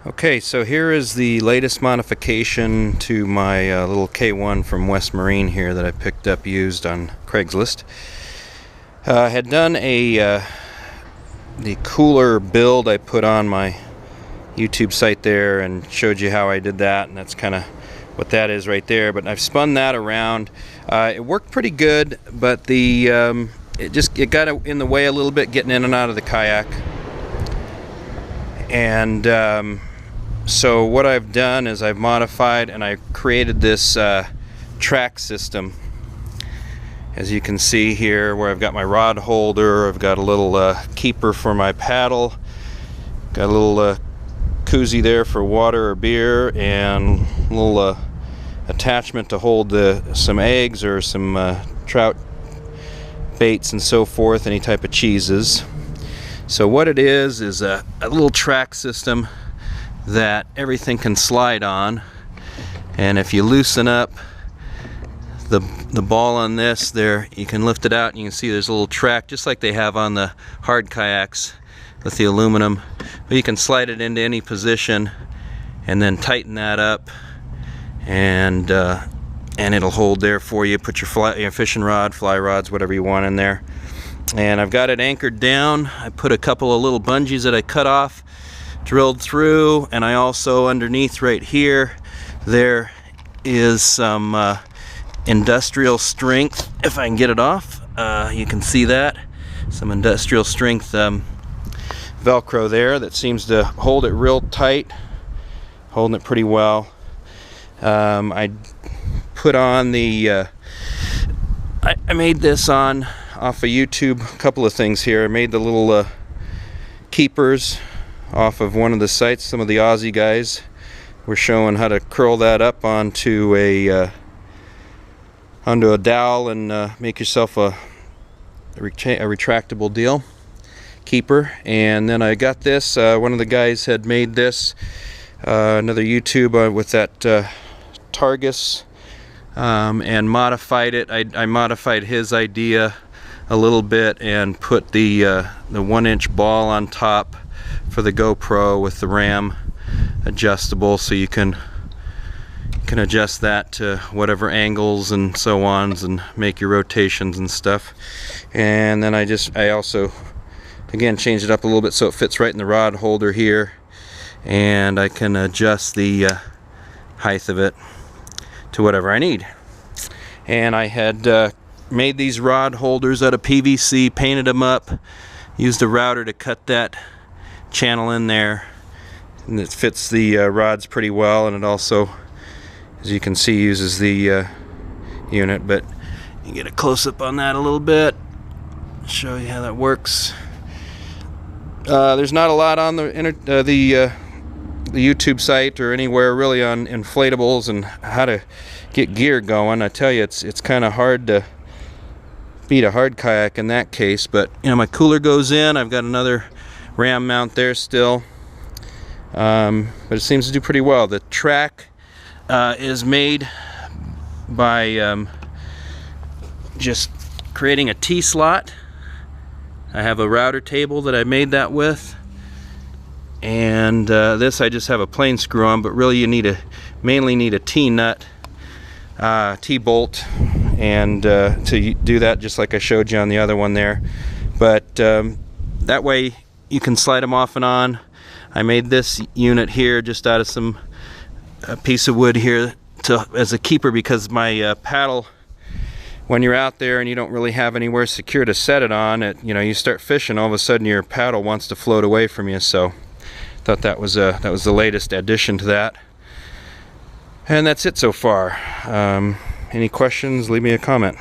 Okay, so here is the latest modification to my little K1 from West Marine here that I picked up used on Craigslist. I had done the cooler build I put on my YouTube site there and showed you how I did that, and that's kind of what that is right there. But I've spun that around. It worked pretty good, but it got in the way a little bit getting in and out of the kayak. And so what I've done is I've modified and I created this track system, as you can see here, where I've got my rod holder, I've got a little keeper for my paddle, got a little koozie there for water or beer, and a little attachment to hold some eggs or some trout baits and so forth, any type of cheeses. So what it is a little track system that everything can slide on, and if you loosen up the ball on this there, you can lift it out and you can see there's a little track just like they have on the hard kayaks with the aluminum, but you can slide it into any position and then tighten that up, and it'll hold there for you. Put your fishing rod, fly rods, whatever you want in there. And I've got it anchored down. I put a couple of little bungees that I cut off, drilled through, and I also, underneath right here, there is some industrial strength, if I can get it off, you can see that, some industrial strength Velcro there that seems to hold it real tight, holding it pretty well. I put on the I made this off of YouTube, a couple of things here. I made the little keepers off of one of the sites. Some of the Aussie guys were showing how to curl that up onto a dowel and make yourself a retractable deal keeper. And then I got this, one of the guys had made this, another YouTube with that Targus, and modified it. I modified his idea a little bit and put the 1-inch ball on top for the GoPro with the RAM adjustable, so you can adjust that to whatever angles and so on, and make your rotations and stuff. And then I also again changed it up a little bit so it fits right in the rod holder here, and I can adjust the height of it to whatever I need. And I had made these rod holders out of PVC, painted them up, used a router to cut that channel in there, and it fits the rods pretty well, and it also, as you can see, uses the unit. But you get a close-up on that a little bit, show you how that works. There's not a lot on the YouTube site or anywhere really on inflatables and how to get gear going. I tell you, it's kind of hard to beat a hard kayak in that case. But you know, my cooler goes in. I've got another RAM mount there still, but it seems to do pretty well. The track is made by just creating a T-slot. I have a router table that I made that with, and this I just have a plain screw on, but really you mainly need a T-nut, T-bolt, and to do that, just like I showed you on the other one there. But that way you can slide them off and on. I made this unit here just out of a piece of wood here as a keeper, because my paddle, when you're out there and you don't really have anywhere secure to set it on, you start fishing, all of a sudden your paddle wants to float away from you. So I thought that was the latest addition to that. And that's it so far. Any questions, leave me a comment.